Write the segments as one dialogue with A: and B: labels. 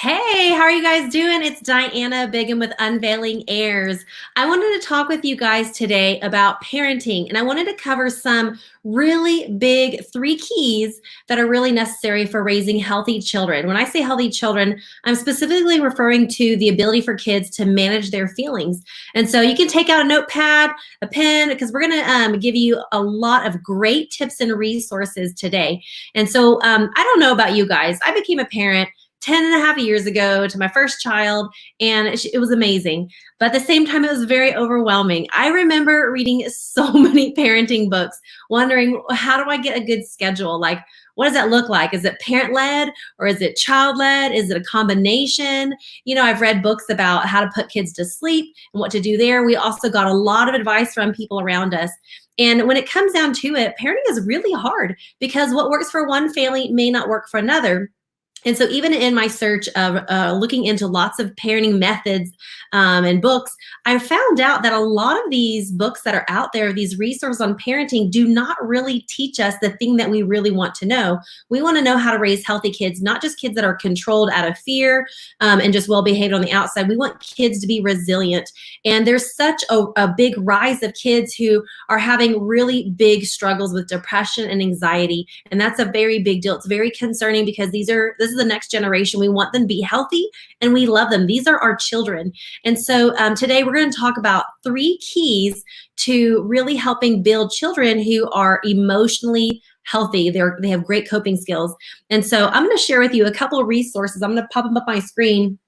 A: Hey, how are you guys doing? It's Diana Bigham with Unveiling Heirs. I wanted to talk with you guys today about parenting, and I wanted to cover some really big three keys that are really necessary for raising healthy children. When I say healthy children, I'm specifically referring to the ability for kids to manage their feelings. And so you can take out a notepad, a pen, because we're going to give you a lot of great tips and resources today. And so I don't know about you guys. I became a parent 10 and a half years ago to my first child, and it was amazing. But at the same time, it was very overwhelming. I remember reading so many parenting books, wondering, how do I get a good schedule? Like, what does that look like? Is it parent-led or is it child-led? Is it a combination? I've read books about how to put kids to sleep and what to do there. We also got a lot of advice from people around us. And when it comes down to it, parenting is really hard because what works for one family may not work for another. And so even in my search of looking into lots of parenting methods and books, I found out that a lot of these books that are out there, these resources on parenting, do not really teach us the thing that we really want to know. We want to know how to raise healthy kids, not just kids that are controlled out of fear and just well-behaved on the outside. We want kids to be resilient. And there's such a big rise of kids who are having really big struggles with depression and anxiety. And that's a very big deal. It's very concerning because this is the next generation. We want them to be healthy and we love them. These are our children. And so today we're going to talk about three keys to really helping build children who are emotionally healthy. They have great coping skills. And so I'm going to share with you a couple of resources. I'm going to pop them up on my screen.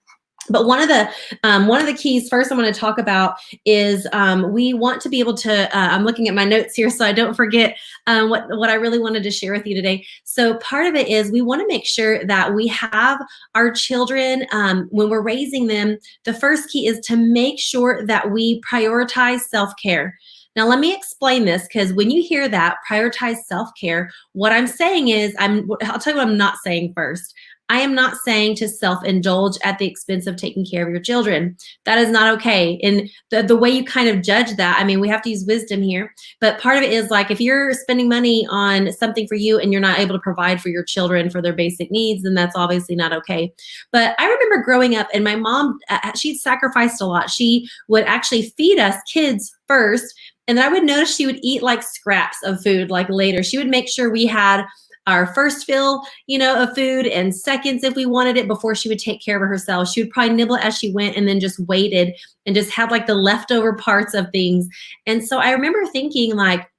A: But one of the keys first I want to talk about is we want to be able to, I'm looking at my notes here so I don't forget what I really wanted to share with you today. So part of it is we want to make sure that we have our children, when we're raising them, the first key is to make sure that we prioritize self-care. Now, let me explain this, because when you hear that, prioritize self-care, what I'm saying is, I'll tell you what I'm not saying first. I am not saying to self-indulge at the expense of taking care of your children. That is not okay. And the way you kind of judge that, I mean, we have to use wisdom here, but part of it is like, if you're spending money on something for you and you're not able to provide for your children for their basic needs, then that's obviously not okay. But I remember growing up and my mom, she sacrificed a lot. She would actually feed us kids first, and then I would notice she would eat like scraps of food like later. She would make sure we had our first fill, of food and seconds if we wanted it before she would take care of herself. She would probably nibble as she went and then just waited and just have like the leftover parts of things. And so I remember thinking like,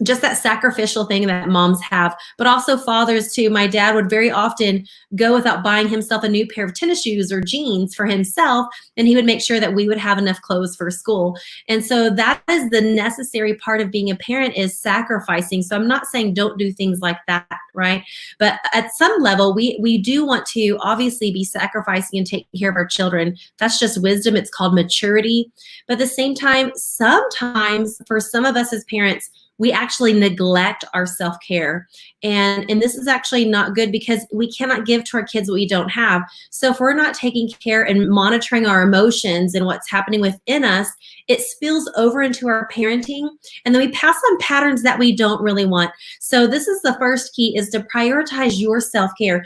A: just that sacrificial thing that moms have, but also fathers too. My dad would very often go without buying himself a new pair of tennis shoes or jeans for himself, and he would make sure that we would have enough clothes for school. And so that is the necessary part of being a parent, is sacrificing. So I'm not saying don't do things like that, right? But at some level, we do want to obviously be sacrificing and taking care of our children. That's just wisdom. It's called maturity. But at the same time, sometimes for some of us as parents, we actually neglect our self-care. And this is actually not good, because we cannot give to our kids what we don't have. So if we're not taking care and monitoring our emotions and what's happening within us, it spills over into our parenting, and then we pass on patterns that we don't really want. So this is the first key, is to prioritize your self-care.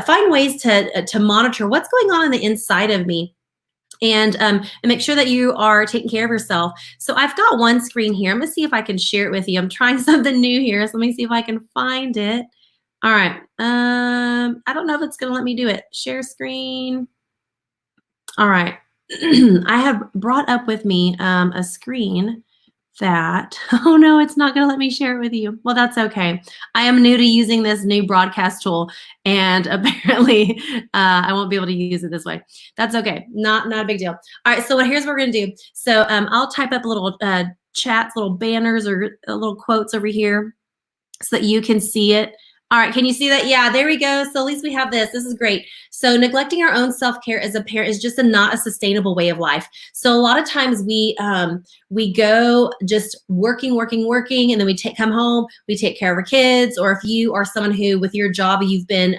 A: Find ways to monitor what's going on the inside of me. And make sure that you are taking care of yourself. So I've got one screen here. I'm gonna see if I can share it with you. I'm trying something new here, so let me see if I can find it. All right, I don't know if it's gonna let me do it. Share screen. All right, I have brought up with me a screen that, oh no, it's not gonna let me share it with you. Well, that's okay. I am new to using this new broadcast tool, and apparently I won't be able to use it this way. That's okay, not a big deal. All right, so here's what we're gonna do. So I'll type up little chats, little banners, or little quotes over here so that you can see it. All right, can you see that? Yeah, there we go. So at least we have this. This is great. So neglecting our own self-care as a parent is just not a sustainable way of life. So a lot of times we go just working, and then we come home, we take care of our kids. Or if you are someone who, with your job, you've been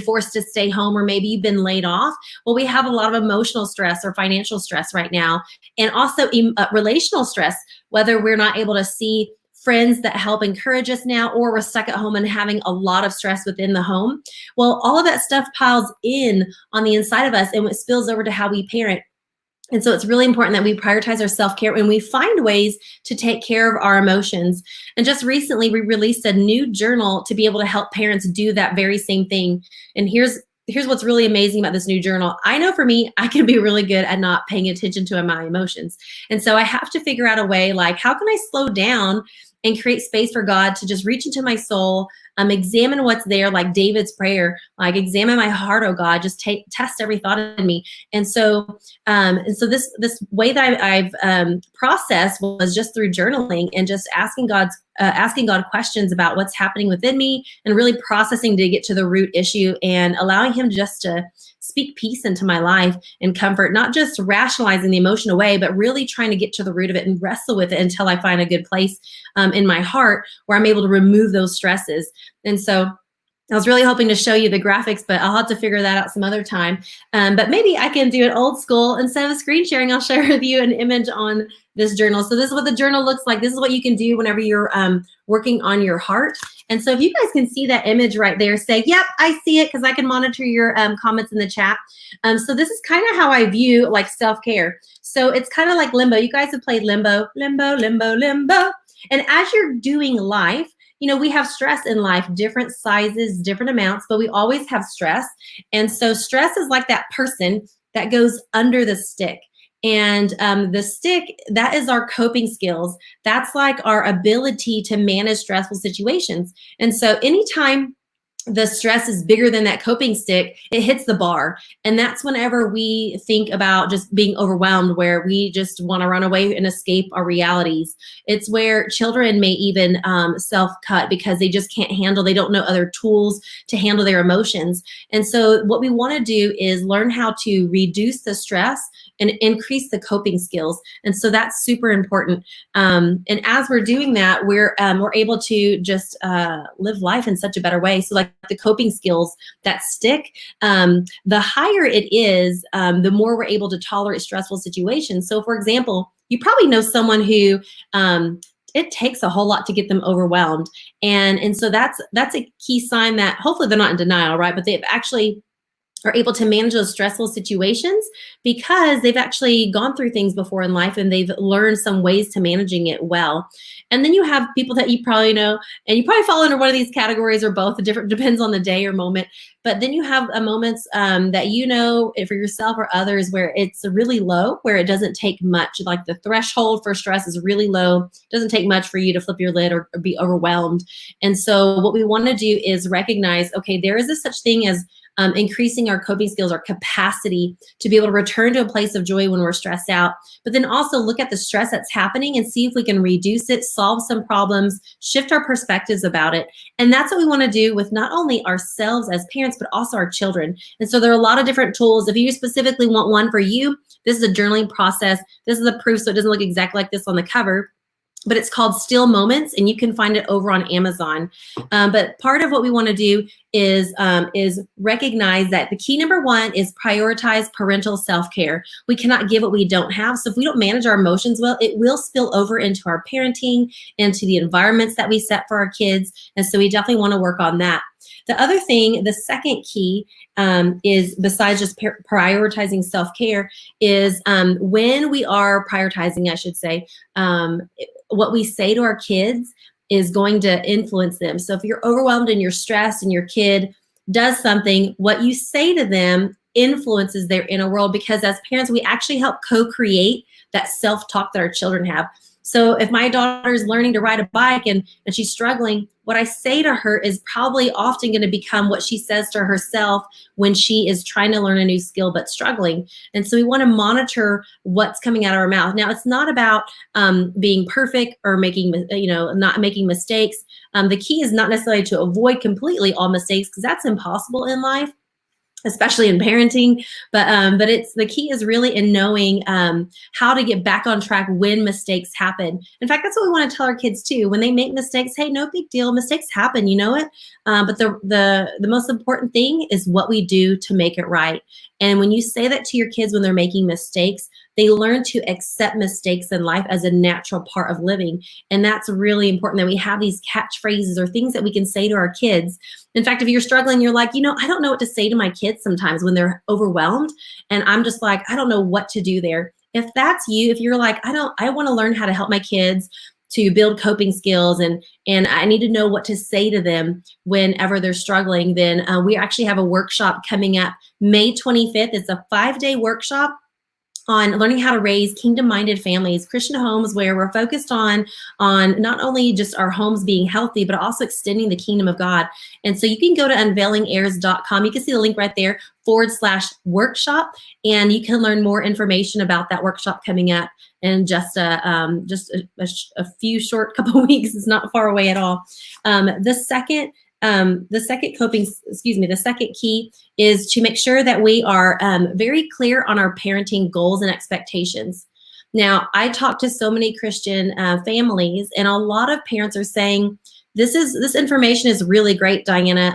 A: forced to stay home, or maybe you've been laid off. Well, we have a lot of emotional stress or financial stress right now, and also relational stress, whether we're not able to see friends that help encourage us now, or we're stuck at home and having a lot of stress within the home. Well, all of that stuff piles in on the inside of us and it spills over to how we parent. And so it's really important that we prioritize our self-care and we find ways to take care of our emotions. And just recently, we released a new journal to be able to help parents do that very same thing. And here's what's really amazing about this new journal. I know for me, I can be really good at not paying attention to my emotions. And so I have to figure out a way, like, how can I slow down and create space for God to just reach into my soul, examine what's there, like David's prayer, like examine my heart, oh God, just test every thought in me. And so this way that I've processed was just through journaling and just asking God questions about what's happening within me and really processing to get to the root issue and allowing Him just to speak peace into my life and comfort, not just rationalizing the emotion away, but really trying to get to the root of it and wrestle with it until I find a good place in my heart where I'm able to remove those stresses. And so I was really hoping to show you the graphics, but I'll have to figure that out some other time. But maybe I can do it old school. Instead of screen sharing, I'll share with you an image on this journal. So this is what the journal looks like. This is what you can do whenever you're working on your heart. And so if you guys can see that image right there, say, yep, I see it, because I can monitor your comments in the chat. So this is kind of how I view like self-care. So it's kind of like limbo. You guys have played limbo, limbo, limbo, limbo. And as you're doing life, you know, we have stress in life, different sizes, different amounts, but we always have stress. And so stress is like that person that goes under the stick. And the stick, that is our coping skills. That's like our ability to manage stressful situations. And so anytime the stress is bigger than that coping stick, it hits the bar. And that's whenever we think about just being overwhelmed, where we just want to run away and escape our realities. It's where children may even self-cut because they just can't handle, they don't know other tools to handle their emotions. And so what we want to do is learn how to reduce the stress and increase the coping skills. And so that's super important. And as we're doing that, we're able to just live life in such a better way. So like the coping skills that stick, the higher it is, the more we're able to tolerate stressful situations. So for example, you probably know someone who it takes a whole lot to get them overwhelmed. And so that's a key sign that hopefully they're not in denial, right? But they've actually are able to manage those stressful situations because they've actually gone through things before in life and they've learned some ways to managing it well. And then you have people that you probably know, and you probably fall under one of these categories or both. It depends on the day or moment. But then you have moments that you know for yourself or others where it's really low, where it doesn't take much. Like the threshold for stress is really low. It doesn't take much for you to flip your lid or be overwhelmed. And so what we want to do is recognize, okay, there is a such thing as increasing our coping skills, our capacity to be able to return to a place of joy when we're stressed out, but then also look at the stress that's happening and see if we can reduce it, solve some problems, shift our perspectives about it. And that's what we want to do with not only ourselves as parents, but also our children. And so there are a lot of different tools. If you specifically want one for you, this is a journaling process. This is a proof, so it doesn't look exactly like this on the cover, but it's called Still Moments, and you can find it over on Amazon. But part of what we want to do is recognize that the key number one is prioritize parental self-care. We cannot give what we don't have. So if we don't manage our emotions well, it will spill over into our parenting, into the environments that we set for our kids. And so we definitely want to work on that. The other thing, the second key is, besides just prioritizing self-care, is when we are prioritizing, I should say, what we say to our kids is going to influence them. So if you're overwhelmed and you're stressed and your kid does something, what you say to them influences their inner world, because as parents, we actually help co-create that self-talk that our children have. So if my daughter is learning to ride a bike and she's struggling, what I say to her is probably often going to become what she says to herself when she is trying to learn a new skill but struggling. And so we want to monitor what's coming out of our mouth. Now, it's not about being perfect or not making mistakes. The key is not necessarily to avoid completely all mistakes, because that's impossible in life, especially in parenting, but it's the key is really in knowing how to get back on track when mistakes happen. In fact, that's what we want to tell our kids too. When they make mistakes, hey, no big deal. Mistakes happen, you know it. But the most important thing is what we do to make it right. And when you say that to your kids when they're making mistakes, They learn to accept mistakes in life as a natural part of living. And that's really important that we have these catchphrases or things that we can say to our kids. In fact, if you're struggling, you're like, I don't know what to say to my kids sometimes when they're overwhelmed. And I'm just like, I don't know what to do there. If that's you, if you're like, I want to learn how to help my kids to build coping skills and I need to know what to say to them whenever they're struggling, then we actually have a workshop coming up May 25th. It's a 5-day workshop on learning how to raise kingdom-minded families, Christian homes where we're focused on not only just our homes being healthy, but also extending the kingdom of God. And so you can go to unveilingairs.com. You can see the link right there /workshop, and you can learn more information about that workshop coming up in just a few short couple of weeks. It's not far away at all. The second key is to make sure that we are very clear on our parenting goals and expectations. Now, I talk to so many Christian families, and a lot of parents are saying, this information is really great, Diana.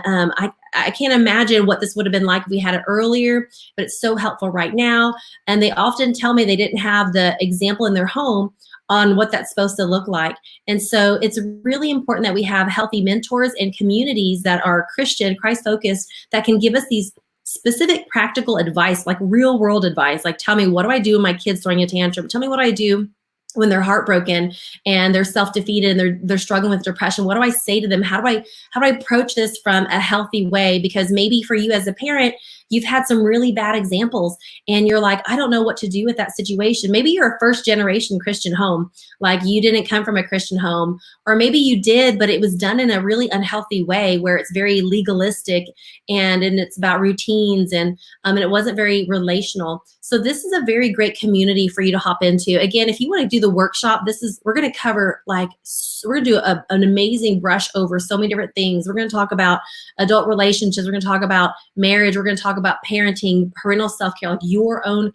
A: I can't imagine what this would have been like if we had it earlier, but it's so helpful right now. And they often tell me they didn't have the example in their home on what that's supposed to look like. And so it's really important that we have healthy mentors and communities that are Christian, Christ-focused, that can give us these specific practical advice, like real world advice. Like, tell me, what do I do when my kid's throwing a tantrum? Tell me what I do when they're heartbroken and they're self-defeated and they're struggling with depression. What do I say to them? How do I approach this from a healthy way? Because maybe for you as a parent, you've had some really bad examples and you're like, I don't know what to do with that situation. Maybe you're a first generation Christian home, like you didn't come from a Christian home, or maybe you did, but it was done in a really unhealthy way where it's very legalistic and it's about routines and it wasn't very relational. So this is a very great community for you to hop into. Again, if you want to do the workshop, we're going to cover we're going to do an amazing brush over so many different things. We're going to talk about adult relationships. We're going to talk about marriage. We're going to talk about parenting, parental self-care, like your own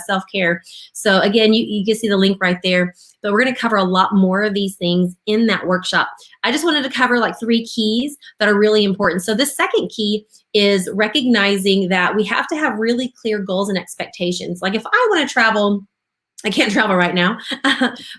A: self-care. So again, you can see the link right there, but we're going to cover a lot more of these things in that workshop. I just wanted to cover like 3 keys that are really important. So the second key is recognizing that we have to have really clear goals and expectations. Like if I want to travel, I can't travel right now,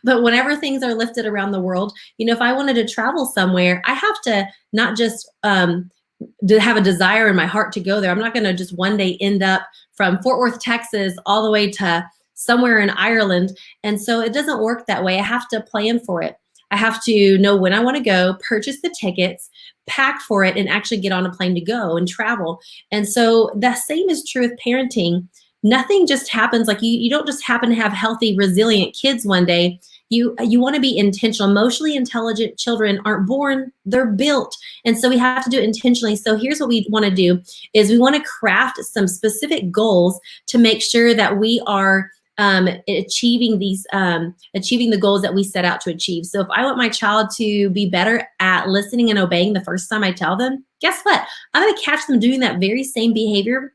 A: but whenever things are lifted around the world, if I wanted to travel somewhere, I have to not just to have a desire in my heart to go there. I'm not going to just one day end up from Fort Worth, Texas, all the way to somewhere in Ireland. And so it doesn't work that way. I have to plan for it. I have to know when I want to go, purchase the tickets, pack for it, and actually get on a plane to go and travel. And so the same is true with parenting. Nothing just happens. Like you don't just happen to have healthy, resilient kids one day. You want to be intentional. Emotionally intelligent children aren't born, they're built. And so we have to do it intentionally. So here's what we want to do is we want to craft some specific goals to make sure that we are achieving the goals that we set out to achieve. So if I want my child to be better at listening and obeying the first time I tell them, guess what? I'm going to catch them doing that very same behavior.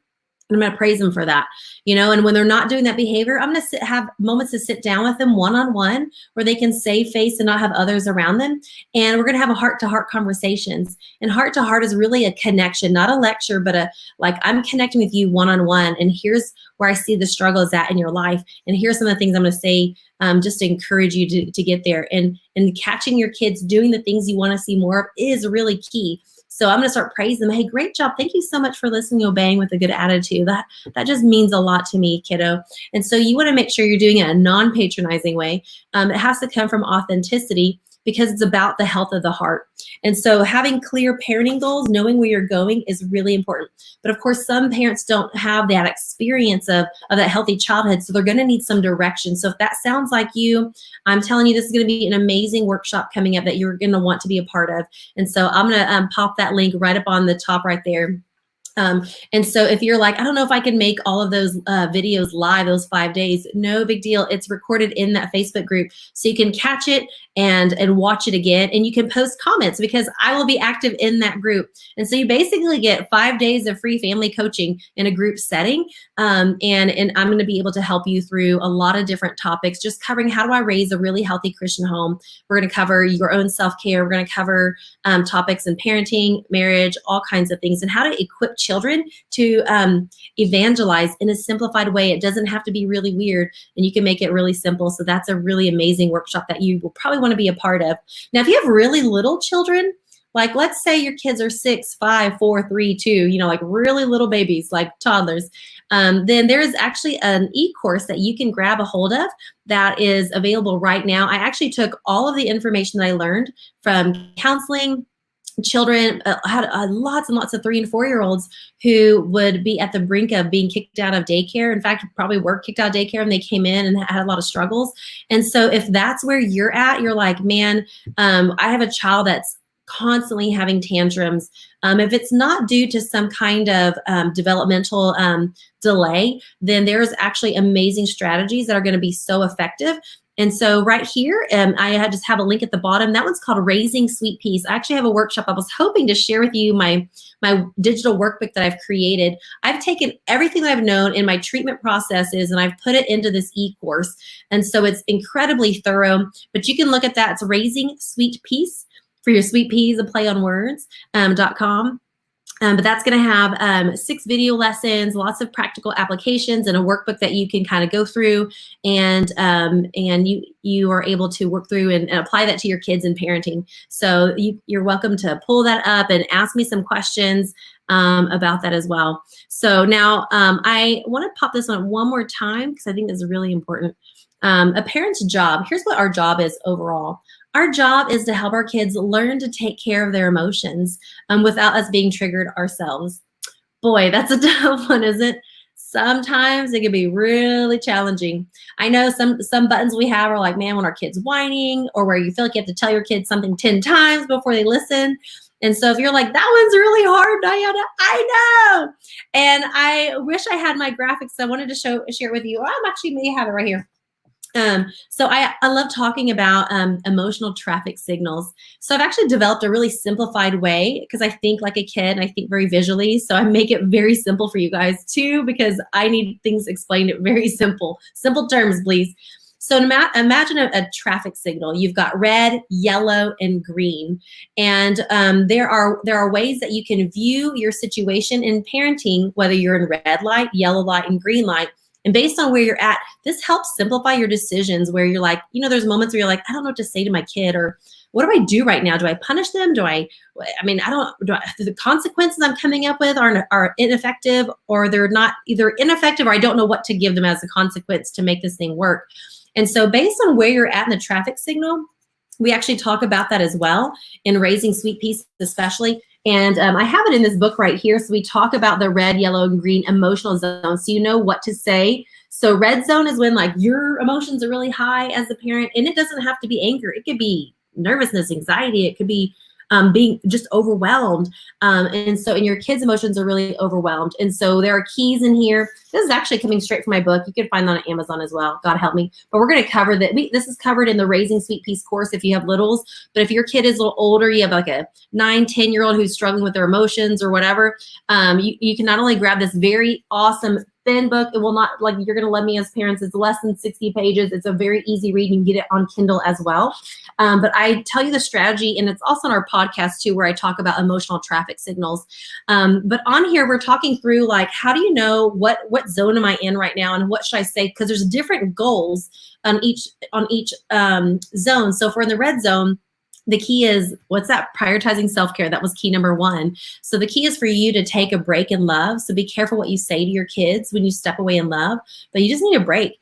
A: And I'm going to praise them for that, and when they're not doing that behavior, I'm going to have moments to sit down with them one-on-one where they can save face and not have others around them. And we're going to have a heart-to-heart conversations. And heart-to-heart is really a connection, not a lecture, but I'm connecting with you one-on-one. And here's where I see the struggle is at in your life. And here's some of the things I'm going to say just to encourage you to get there. And catching your kids doing the things you want to see more of is really key. So I'm going to start praising them. Hey, great job. Thank you so much for listening, obeying with a good attitude. That just means a lot to me, kiddo. And so you want to make sure you're doing it in a non-patronizing way. It has to come from authenticity because it's about the health of the heart. And so having clear parenting goals, knowing where you're going is really important. But of course, some parents don't have that experience of that healthy childhood, so they're going to need some direction. So if that sounds like you, I'm telling you, this is going to be an amazing workshop coming up that you're going to want to be a part of. And so I'm going to pop that link right up on the top right there. And so if you're like, I don't know if I can make all of those videos live those 5 days, no big deal. It's recorded in that Facebook group. So you can catch it and watch it again. And you can post comments because I will be active in that group. And so you basically get 5 days of free family coaching in a group setting. And I'm going to be able to help you through a lot of different topics, just covering how do I raise a really healthy Christian home. We're going to cover your own self-care. We're going to cover topics in parenting, marriage, all kinds of things, and how to equip children to evangelize in a simplified way. It doesn't have to be really weird, and you can make it really simple. So that's a really amazing workshop that you will probably want to be a part of. Now, if you have really little children, like let's say your kids are 6, 5, 4, 3, 2, you know, like really little babies, like toddlers, then there's actually an e-course that you can grab a hold of that is available right now. I actually took all of the information that I learned from counseling children, had lots and lots of 3 and 4-year-olds who would be at the brink of being kicked out of daycare. In fact, probably were kicked out of daycare and they came in and had a lot of struggles. And so if that's where you're at, you're like, man, I have a child that's constantly having tantrums. If it's not due to some kind of developmental delay, then there's actually amazing strategies that are going to be so effective. And so right here, I just have a link at the bottom. That one's called Raising Sweet Peas. I actually have a workshop. I was hoping to share with you my digital workbook that I've created. I've taken everything that I've known in my treatment processes and I've put it into this e-course. And so it's incredibly thorough, but you can look at that. It's Raising Sweet Peas, for your sweet peas, a play on words, .com. But that's going to have 6 video lessons, lots of practical applications, and a workbook that you can kind of go through, and you are able to work through and apply that to your kids in parenting. So you're welcome to pull that up and ask me some questions about that as well. So now I want to pop this on one more time because I think this is really important. A parent's job. Here's what our job is overall. Our job is to help our kids learn to take care of their emotions without us being triggered ourselves. Boy, that's a tough one, isn't it? Sometimes it can be really challenging. I know some buttons we have are like, man, when our kid's whining, or where you feel like you have to tell your kids something 10 times before they listen. And so if you're like, that one's really hard, Diana, I know. And I wish I had my graphics. So I wanted to share it with you. I actually may have it right here. So I love talking about emotional traffic signals. So I've actually developed a really simplified way because I think like a kid and I think very visually. So I make it very simple for you guys too, because I need things explained in very simple terms, please. So imagine a traffic signal. You've got red, yellow, and green. And there are ways that you can view your situation in parenting, whether you're in red light, yellow light, and green light. And based on where you're at, this helps simplify your decisions where you're like, you know, there's moments where you're like, I don't know what to say to my kid, or what do I do right now? Do I punish them? The consequences I'm coming up with are ineffective, or they're not either ineffective, or I don't know what to give them as a consequence to make this thing work. And so based on where you're at in the traffic signal, we actually talk about that as well in Raising Sweet Peas especially. And I have it in this book right here. So we talk about the red, yellow, and green emotional zones, so you know what to say. So red zone is when like your emotions are really high as a parent, and it doesn't have to be anger. It could be nervousness, anxiety. It could be being just overwhelmed. And your kids' emotions are really overwhelmed. And so there are keys in here. This is actually coming straight from my book. You can find that on Amazon as well. God help me. But we're going to cover that. This is covered in the Raising Sweet Peas course if you have littles. But if your kid is a little older, you have like a 9, 10-year-old who's struggling with their emotions or whatever, you can not only grab this very awesome thin book. It will not, like, you're going to love me as parents. It's less than 60 pages. It's a very easy read. You can get it on Kindle as well. But I tell you the strategy, and it's also on our podcast too, where I talk about emotional traffic signals. But on here, we're talking through like, how do you know what zone am I in right now, and what should I say? Because there's different goals on each zone. So if we're in the red zone, the key is, what's that? Prioritizing self-care. That was key number 1. So the key is for you to take a break in love. So be careful what you say to your kids when you step away in love, but you just need a break.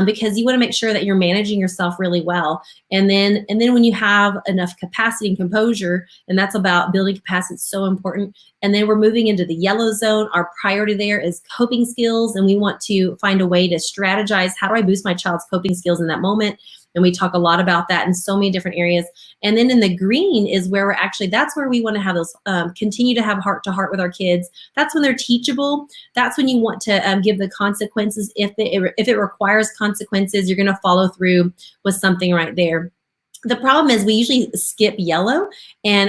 A: Because you want to make sure that you're managing yourself really well. And then when you have enough capacity and composure, and that's about building capacity, it's so important. And then we're moving into the yellow zone. Our priority there is coping skills, and we want to find a way to strategize. How do I boost my child's coping skills in that moment? And we talk a lot about that in so many different areas. And then in the green is where we're actually, that's where we want to have those, continue to have heart to heart with our kids. That's when they're teachable. That's when you want to give the consequences. If it requires consequences, you're going to follow through with something right there. The problem is we usually skip yellow,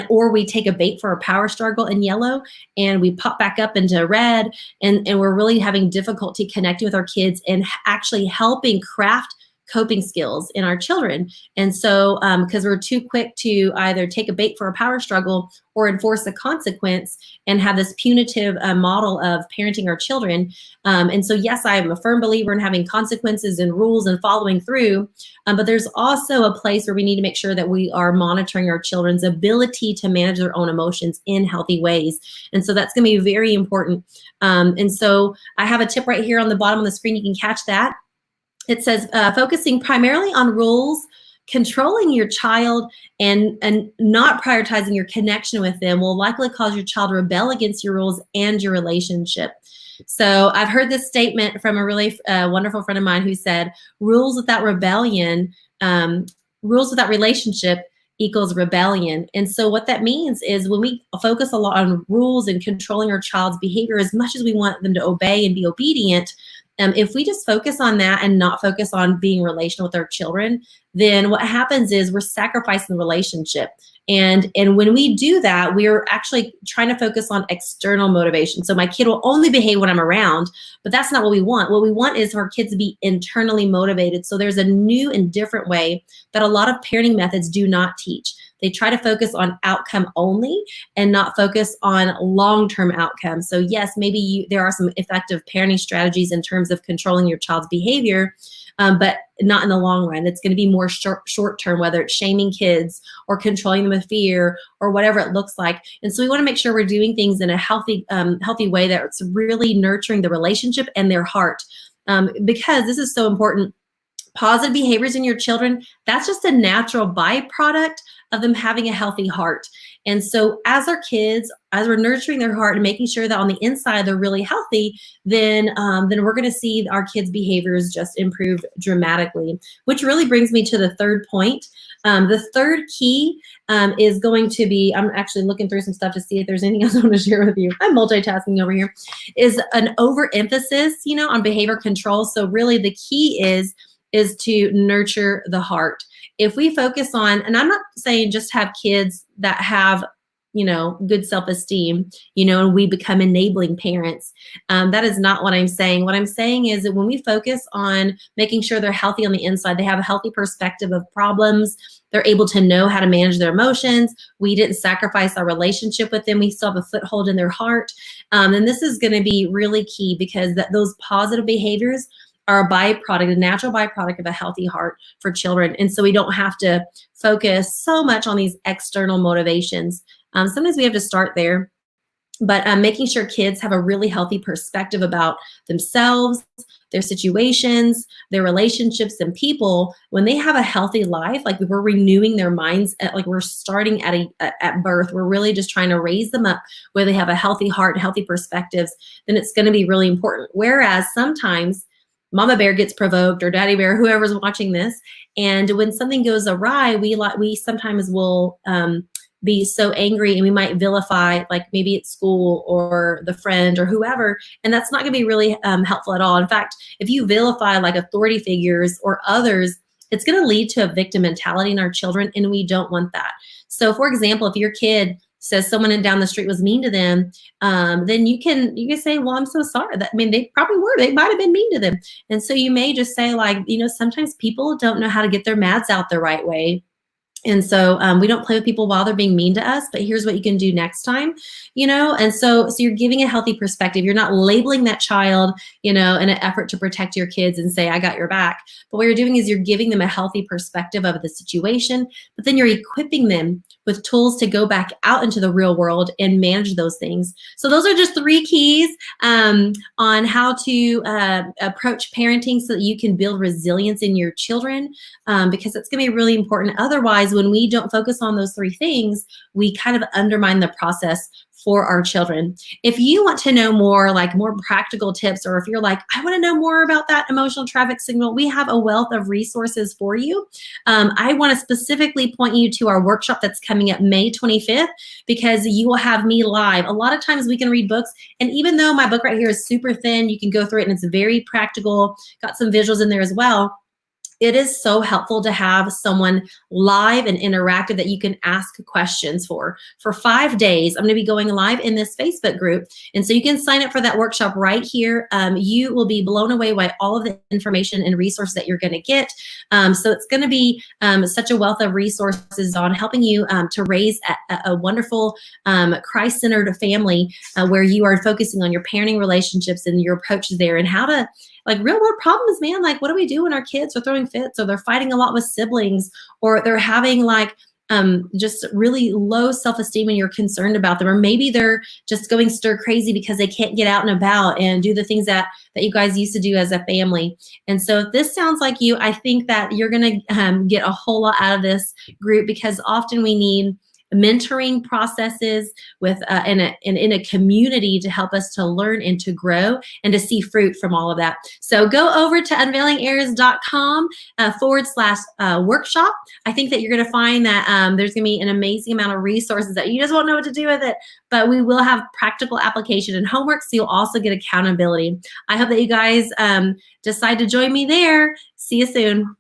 A: or we take a bait for a power struggle in yellow, and we pop back up into red, and we're really having difficulty connecting with our kids and actually helping craft coping skills in our children. And so, because we're too quick to either take a bait for a power struggle or enforce a consequence and have this punitive model of parenting our children. And so, yes, I am a firm believer in having consequences and rules and following through. But there's also a place where we need to make sure that we are monitoring our children's ability to manage their own emotions in healthy ways. And so that's going to be very important. And so I have a tip right here on the bottom of the screen. You can catch that. It says focusing primarily on rules, controlling your child, and not prioritizing your connection with them will likely cause your child to rebel against your rules and your relationship. So I've heard this statement from a really wonderful friend of mine who said, rules without rebellion, rules without relationship equals rebellion. And so what that means is when we focus a lot on rules and controlling our child's behavior, as much as we want them to obey and be obedient, if we just focus on that and not focus on being relational with our children, then what happens is we're sacrificing the relationship. And when we do that, we're actually trying to focus on external motivation. So my kid will only behave when I'm around, but that's not what we want. What we want is for our kids to be internally motivated. So there's a new and different way that a lot of parenting methods do not teach. They try to focus on outcome only and not focus on long-term outcomes. So yes, maybe there are some effective parenting strategies in terms of controlling your child's behavior, but not in the long run. It's going to be more short-term, whether it's shaming kids or controlling them with fear or whatever it looks like. And so we want to make sure we're doing things in a healthy way that's really nurturing the relationship and their heart, because this is so important. Positive behaviors in your children, that's just a natural byproduct of them having a healthy heart. And so as our kids, as we're nurturing their heart and making sure that on the inside they're really healthy, then we're going to see our kids' behaviors just improve dramatically, which really brings me to the third point. The third key is going to be, I'm actually looking through some stuff to see if there's anything else I want to share with you. I'm multitasking over here, is an overemphasis, on behavior control. So really the key is to nurture the heart. If we focus on, and I'm not saying just have kids that have, good self-esteem, and we become enabling parents. That is not what I'm saying. What I'm saying is that when we focus on making sure they're healthy on the inside, they have a healthy perspective of problems, they're able to know how to manage their emotions, we didn't sacrifice our relationship with them, we still have a foothold in their heart. And this is going to be really key because those positive behaviors are a natural byproduct of a healthy heart for children. And so we don't have to focus so much on these external motivations. Sometimes we have to start there, but making sure kids have a really healthy perspective about themselves, their situations, their relationships and people. When they have a healthy life, like we're renewing their minds, like we're starting at birth, we're really just trying to raise them up where they have a healthy heart, healthy perspectives, then it's going to be really important. Whereas sometimes Mama Bear gets provoked or Daddy Bear, whoever's watching this. And when something goes awry, we sometimes will be so angry and we might vilify, like maybe at school or the friend or whoever. And that's not going to be really helpful at all. In fact, if you vilify like authority figures or others, it's going to lead to a victim mentality in our children. And we don't want that. So for example, if your kid says someone down the street was mean to them, then you can say, well, I'm so sorry. They probably were. They might have been mean to them. And so you may just say like, sometimes people don't know how to get their mads out the right way. And so we don't play with people while they're being mean to us, but here's what you can do next time, and so you're giving a healthy perspective. You're not labeling that child, in an effort to protect your kids and say, I got your back. But what you're doing is you're giving them a healthy perspective of the situation, but then you're equipping them with tools to go back out into the real world and manage those things. So those are just 3 keys on how to approach parenting so that you can build resilience in your children, because it's going to be really important. Otherwise, when we don't focus on those 3 things, we kind of undermine the process for our children. If you want to know more, like more practical tips, or if you're like, I want to know more about that emotional traffic signal, we have a wealth of resources for you. I want to specifically point you to our workshop that's coming up May 25th, because you will have me live. A lot of times we can read books, and even though my book right here is super thin, you can go through it and it's very practical, got some visuals in there as well. it is so helpful to have someone live and interactive that you can ask questions for. For 5 days, I'm going to be going live in this Facebook group. And so you can sign up for that workshop right here. You will be blown away by all of the information and resources that you're going to get. So it's going to be such a wealth of resources on helping you to raise a wonderful Christ-centered family where you are focusing on your parenting relationships and your approach there, and how to, like, real world problems, man. Like, what do we do when our kids are throwing fits, or they're fighting a lot with siblings, or they're having like just really low self-esteem and you're concerned about them, or maybe they're just going stir crazy because they can't get out and about and do the things that you guys used to do as a family. And so if this sounds like you, I think that you're going to get a whole lot out of this group, because often we need mentoring processes with in a community to help us to learn and to grow and to see fruit from all of that. So go over to unveilingheirs.com /workshop. I think that you're going to find that there's going to be an amazing amount of resources that you just won't know what to do with it, but we will have practical application and homework, so you'll also get accountability. I hope that you guys decide to join me there. See you soon.